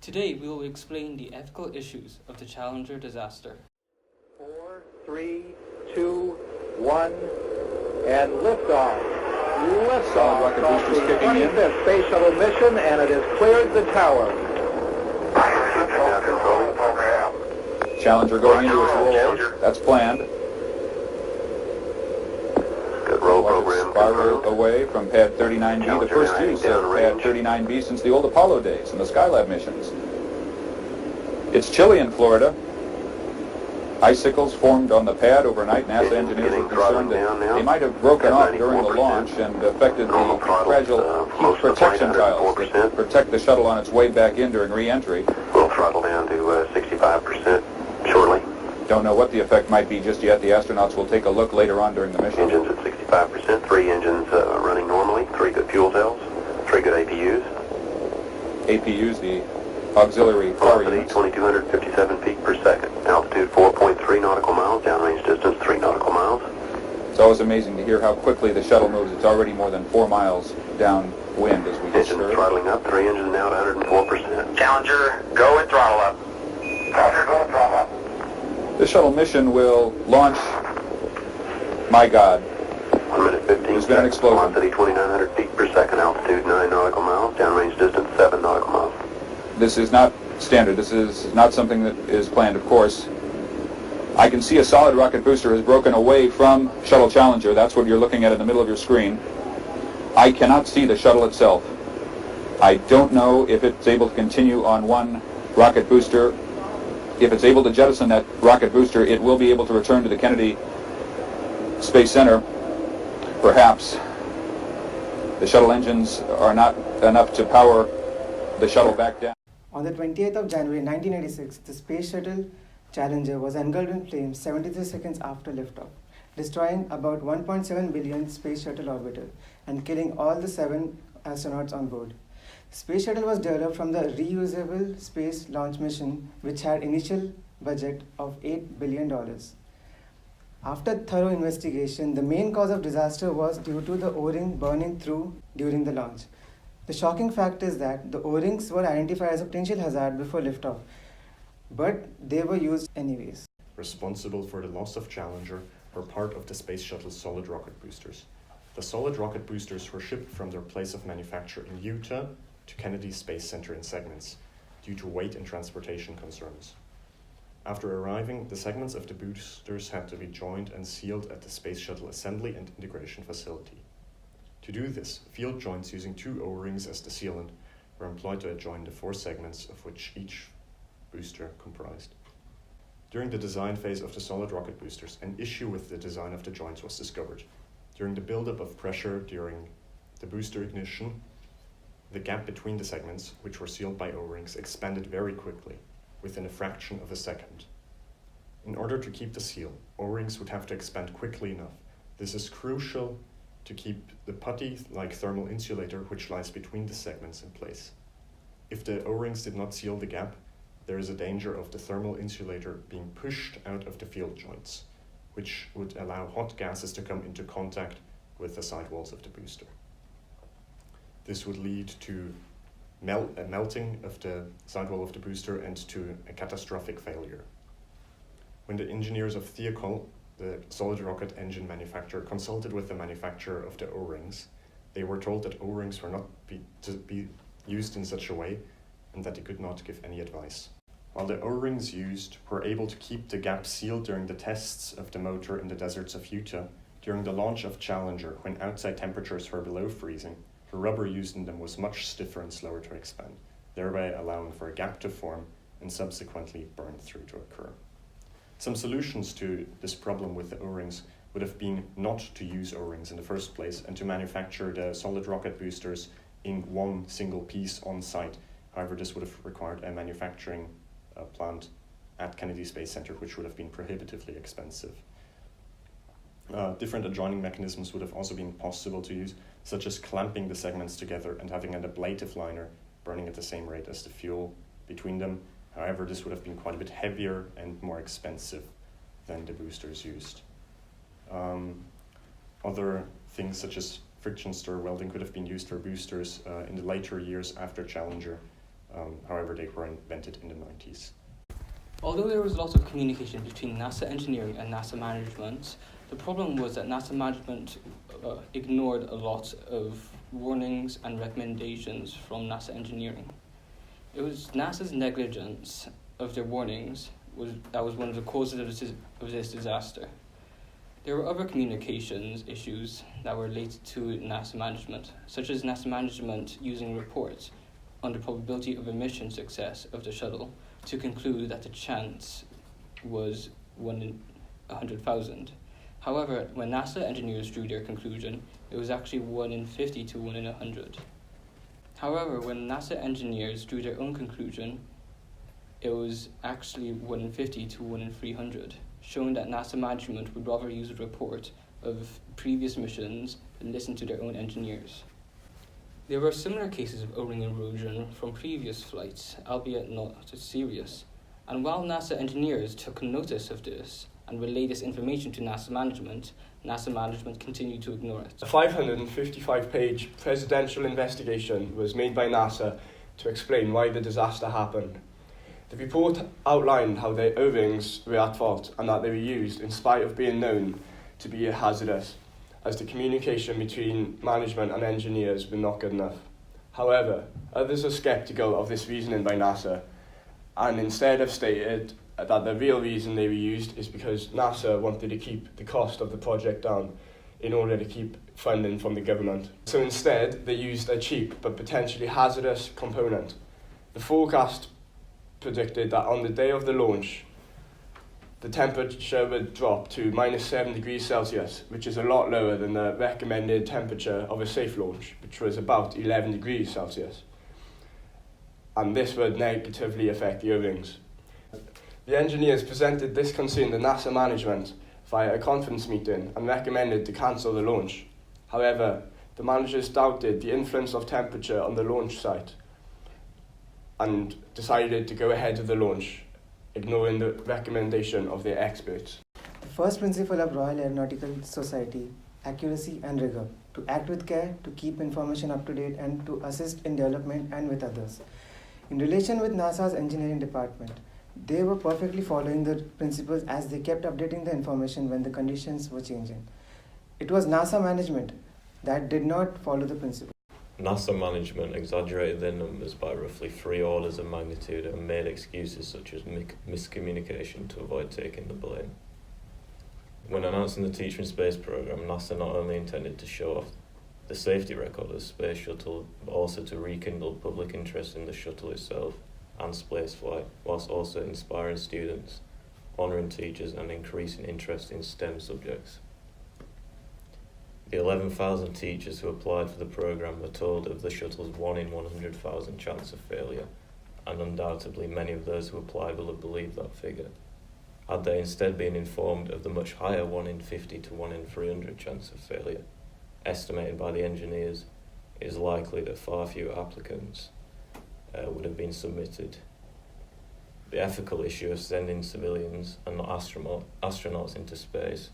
Today we will explain the ethical issues of the Challenger disaster. 4, 3, 2, 1, and liftoff. Solid rocket boosters kicking in. 25th Space Shuttle mission, and it has cleared the tower. Challenger going into its roll. That's planned. Good roll program. Farther away from Pad 39B, the first use of Pad 39B since the old Apollo days and the Skylab missions. It's chilly in Florida. Icicles formed on the pad overnight. NASA engineers are concerned that they might have broken off during the launch and affected the fragile heat protection tiles that protect the shuttle on its way back in during re-entry. We'll throttle down to 65% shortly. Don't know what the effect might be just yet. The astronauts will take a look later on during the mission. Engines at 65%, 3 engines running normally, 3 good fuel cells, 3 good APUs. APUs, the auxiliary power Velocity units. 2,257 feet per second. Altitude 4.3 nautical miles. Downrange distance 3 nautical miles. It's always amazing to hear how quickly the shuttle moves. It's already more than 4 miles downwind as we just Engines heard. throttling up. 3 engines now at 104%. Challenger, go and throttle up. Challenger, go and throttle up. The shuttle mission will launch, my God, 1 minute 15 There's been an seconds. explosion. Velocity 2,900 feet per second. Altitude 9 nautical miles. Downrange distance 7 nautical miles. this is not standard. This is not something that is planned, of course. I can see a solid rocket booster has broken away from Shuttle Challenger. That's what you're looking at in the middle of your screen. I cannot see the shuttle itself. I don't know if it's able to continue on one rocket booster. If it's able to jettison that rocket booster, it will be able to return to the Kennedy Space Center. Perhaps. The shuttle engines are not enough to power the shuttle back down. On the 28th of January 1986, the Space Shuttle Challenger was engulfed in flames 73 seconds after liftoff, destroying about 1.7 billion Space Shuttle orbiter and killing all the 7 astronauts on board. Space Shuttle was developed from the reusable space launch mission, which had initial budget of $8 billion. After thorough investigation, the main cause of disaster was due to the O-ring burning through during the launch. The shocking fact is that the O-rings were identified as a potential hazard before liftoff, but they were used anyways. Responsible for the loss of Challenger were part of the Space Shuttle's solid rocket boosters. The solid rocket boosters were shipped from their place of manufacture in Utah to Kennedy Space Center in segments, due to weight and transportation concerns. After arriving, the segments of the boosters had to be joined and sealed at the Space Shuttle Assembly and Integration Facility. To do this, field joints using 2 O-rings as the sealant were employed to adjoin the 4 segments of which each booster comprised. During the design phase of the solid rocket boosters, an issue with the design of the joints was discovered. During the buildup of pressure during the booster ignition, the gap between the segments, which were sealed by O-rings, expanded very quickly, within a fraction of a second. In order to keep the seal, O-rings would have to expand quickly enough. This is crucial to keep the putty-like thermal insulator which lies between the segments in place. If the O-rings did not seal the gap, there is a danger of the thermal insulator being pushed out of the field joints, which would allow hot gases to come into contact with the sidewalls of the booster. This would lead to a melting of the sidewall of the booster and to a catastrophic failure. When the engineers of Thiokol, the solid rocket engine manufacturer, consulted with the manufacturer of the O-rings, they were told that O-rings were not to be used in such a way and that they could not give any advice. While the O-rings used were able to keep the gap sealed during the tests of the motor in the deserts of Utah, during the launch of Challenger, when outside temperatures were below freezing, the rubber used in them was much stiffer and slower to expand, thereby allowing for a gap to form and subsequently burn through to occur. Some solutions to this problem with the O-rings would have been not to use O-rings in the first place and to manufacture the solid rocket boosters in one single piece on site. However, this would have required a manufacturing plant at Kennedy Space Center, which would have been prohibitively expensive. Different adjoining mechanisms would have also been possible to use, such as clamping the segments together and having an ablative liner burning at the same rate as the fuel between them. However, this would have been quite a bit heavier and more expensive than the boosters used. Other things such as friction stir welding could have been used for boosters in the later years after Challenger. However, they were invented in the 90s. Although there was lots of communication between NASA engineering and NASA management, the problem was that NASA management ignored a lot of warnings and recommendations from NASA engineering. It was NASA's negligence of their warnings that was one of the causes of this disaster. There were other communications issues that were related to NASA management, such as NASA management using reports on the probability of a mission success of the shuttle to conclude that the chance was 1 in 100,000. However, when NASA engineers drew their conclusion, it was actually 1 in 50 to 1 in 100. However, when NASA engineers drew their own conclusion, it was actually 1 in 50 to 1 in 300, showing that NASA management would rather use a report of previous missions than listen to their own engineers. There were similar cases of O-ring erosion from previous flights, albeit not as serious. And while NASA engineers took notice of this and relayed this information to NASA management continued to ignore it. A 555-page presidential investigation was made by NASA to explain why the disaster happened. The report outlined how the O-rings were at fault and that they were used in spite of being known to be hazardous, as the communication between management and engineers were not good enough. However, others are sceptical of this reasoning by NASA, and instead have stated that the real reason they were used is because NASA wanted to keep the cost of the project down in order to keep funding from the government. So instead, they used a cheap but potentially hazardous component. The forecast predicted that on the day of the launch, the temperature would drop to -7 degrees Celsius, which is a lot lower than the recommended temperature of a safe launch, which was about 11 degrees Celsius. And this would negatively affect the O-rings. The engineers presented this concern to NASA management via a conference meeting and recommended to cancel the launch. However, the managers doubted the influence of temperature on the launch site and decided to go ahead with the launch, ignoring the recommendation of their experts. The first principle of Royal Aeronautical Society, accuracy and rigor, to act with care, to keep information up to date, and to assist in development and with others. In relation with NASA's engineering department, they were perfectly following the principles as they kept updating the information when the conditions were changing. It was NASA management that did not follow the principle. NASA management exaggerated their numbers by roughly 3 orders of magnitude and made excuses such as miscommunication to avoid taking the blame. When announcing the Teacher in Space program, NASA not only intended to show off the safety record of the Space Shuttle, but also to rekindle public interest in the shuttle itself and spaceflight, whilst also inspiring students, honouring teachers and increasing interest in STEM subjects. The 11,000 teachers who applied for the programme were told of the shuttle's 1 in 100,000 chance of failure, and undoubtedly many of those who applied will have believed that figure. Had they instead been informed of the much higher 1 in 50 to 1 in 300 chance of failure, estimated by the engineers, it is likely that far fewer applicants would have been submitted. The ethical issue of sending civilians and not astronauts into space,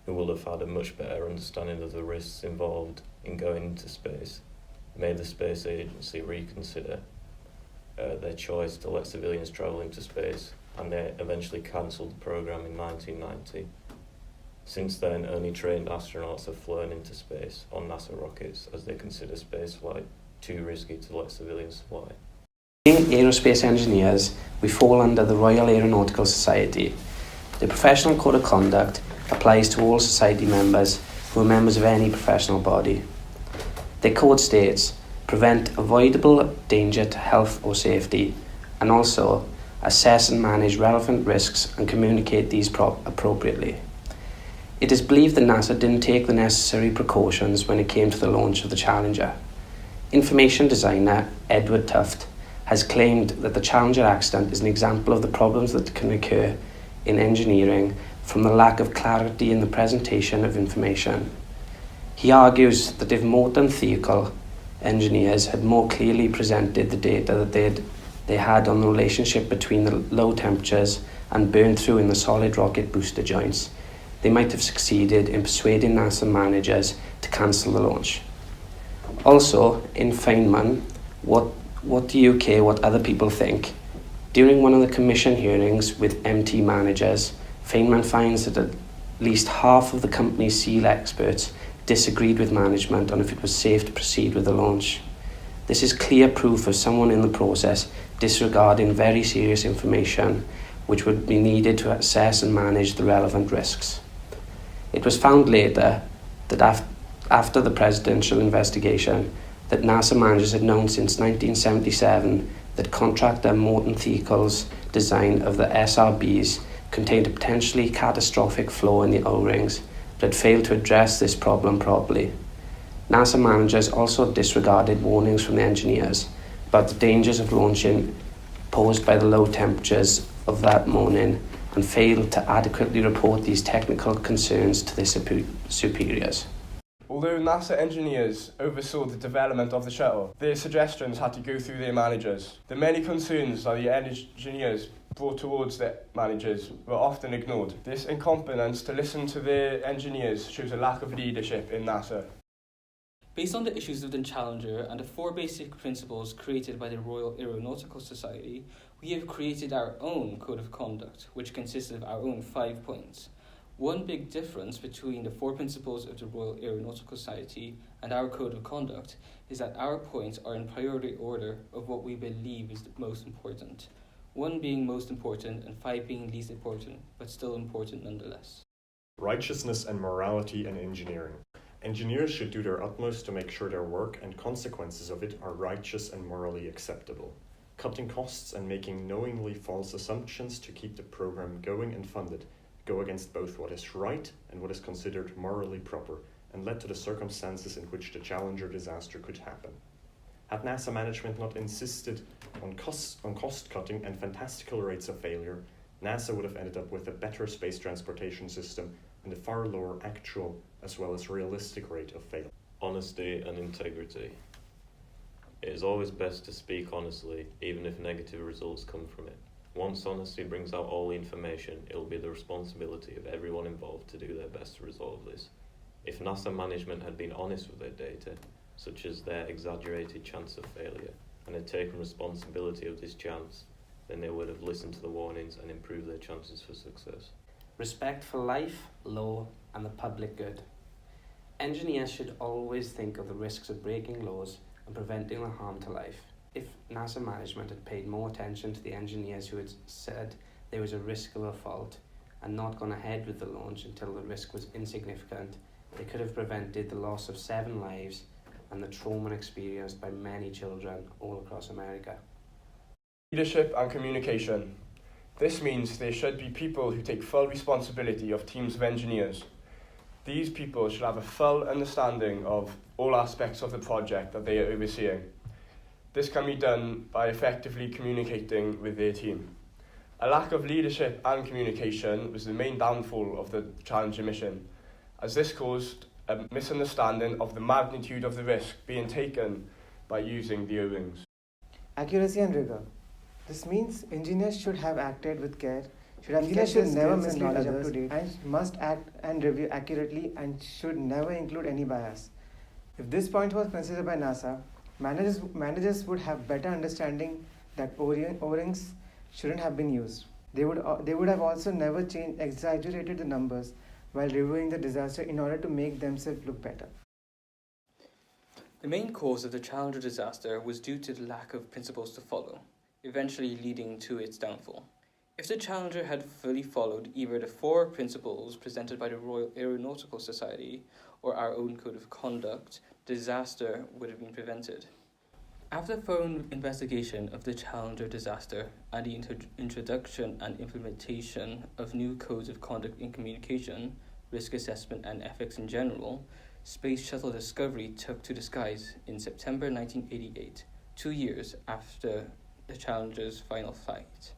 who will have had a much better understanding of the risks involved in going into space, made the Space Agency reconsider their choice to let civilians travel into space, and they eventually cancelled the programme in 1990. Since then, only trained astronauts have flown into space on NASA rockets, as they consider spaceflight too risky to let civilians fly. Being aerospace engineers, we fall under the Royal Aeronautical Society. The professional code of conduct applies to all society members who are members of any professional body. The code states, prevent avoidable danger to health or safety, and also assess and manage relevant risks and communicate these appropriately. It is believed that NASA didn't take the necessary precautions when it came to the launch of the Challenger. Information designer Edward Tufte has claimed that the Challenger accident is an example of the problems that can occur in engineering from the lack of clarity in the presentation of information. He argues that if modern vehicle engineers had more clearly presented the data that they had on the relationship between the low temperatures and burn through in the solid rocket booster joints, they might have succeeded in persuading NASA managers to cancel the launch. Also, in Feynman, what do you care what other people think? During one of the commission hearings with MT managers, Feynman finds that at least half of the company's SEAL experts disagreed with management on if it was safe to proceed with the launch. This is clear proof of someone in the process disregarding very serious information which would be needed to assess and manage the relevant risks. It was found later that after the presidential investigation that NASA managers had known since 1977 that contractor Morton Thiekel's design of the SRBs contained a potentially catastrophic flaw in the O-rings, but had failed to address this problem properly. NASA managers also disregarded warnings from the engineers about the dangers of launching posed by the low temperatures of that morning and failed to adequately report these technical concerns to their superiors. Although NASA engineers oversaw the development of the shuttle, their suggestions had to go through their managers. The many concerns that the engineers brought towards the managers were often ignored. This incompetence to listen to their engineers shows a lack of leadership in NASA. Based on the issues of the Challenger and the 4 basic principles created by the Royal Aeronautical Society, we have created our own code of conduct, which consists of our own 5 points. One big difference between the 4 principles of the Royal Aeronautical Society and our code of conduct is that our points are in priority order of what we believe is the most important. 1 being most important and 5 being least important, but still important nonetheless. Righteousness and morality in engineering. Engineers should do their utmost to make sure their work and consequences of it are righteous and morally acceptable. Cutting costs and making knowingly false assumptions to keep the program going and funded go against both what is right and what is considered morally proper, and led to the circumstances in which the Challenger disaster could happen. Had NASA management not insisted on cost cutting and fantastical rates of failure, NASA would have ended up with a better space transportation system and a far lower actual as well as realistic rate of failure. Honesty and integrity. It is always best to speak honestly, even if negative results come from it. Once honesty brings out all the information, it will be the responsibility of everyone involved to do their best to resolve this. If NASA management had been honest with their data, such as their exaggerated chance of failure, and had taken responsibility of this chance, then they would have listened to the warnings and improved their chances for success. Respect for life, law, and the public good. Engineers should always think of the risks of breaking laws and preventing the harm to life. If NASA management had paid more attention to the engineers who had said there was a risk of a fault and not gone ahead with the launch until the risk was insignificant, they could have prevented the loss of 7 lives and the trauma experienced by many children all across America. Leadership and communication. This means there should be people who take full responsibility of teams of engineers. These people should have a full understanding of all aspects of the project that they are overseeing. This can be done by effectively communicating with their team. A lack of leadership and communication was the main downfall of the Challenger mission, as this caused a misunderstanding of the magnitude of the risk being taken by using the O-rings. Accuracy and rigor. This means engineers should have acted with care, should never mislead others, and must act and review accurately and should never include any bias. If this point was considered by NASA, managers would have better understanding that O-rings shouldn't have been used. They would have also never exaggerated the numbers while reviewing the disaster in order to make themselves look better. The main cause of the Challenger disaster was due to the lack of principles to follow, eventually leading to its downfall. If the Challenger had fully followed either the 4 principles presented by the Royal Aeronautical Society or our own code of conduct, disaster would have been prevented. After thorough investigation of the Challenger disaster and the introduction and implementation of new codes of conduct in communication, risk assessment and ethics in general, Space Shuttle Discovery took to the skies in September 1988, 2 years after the Challenger's final flight.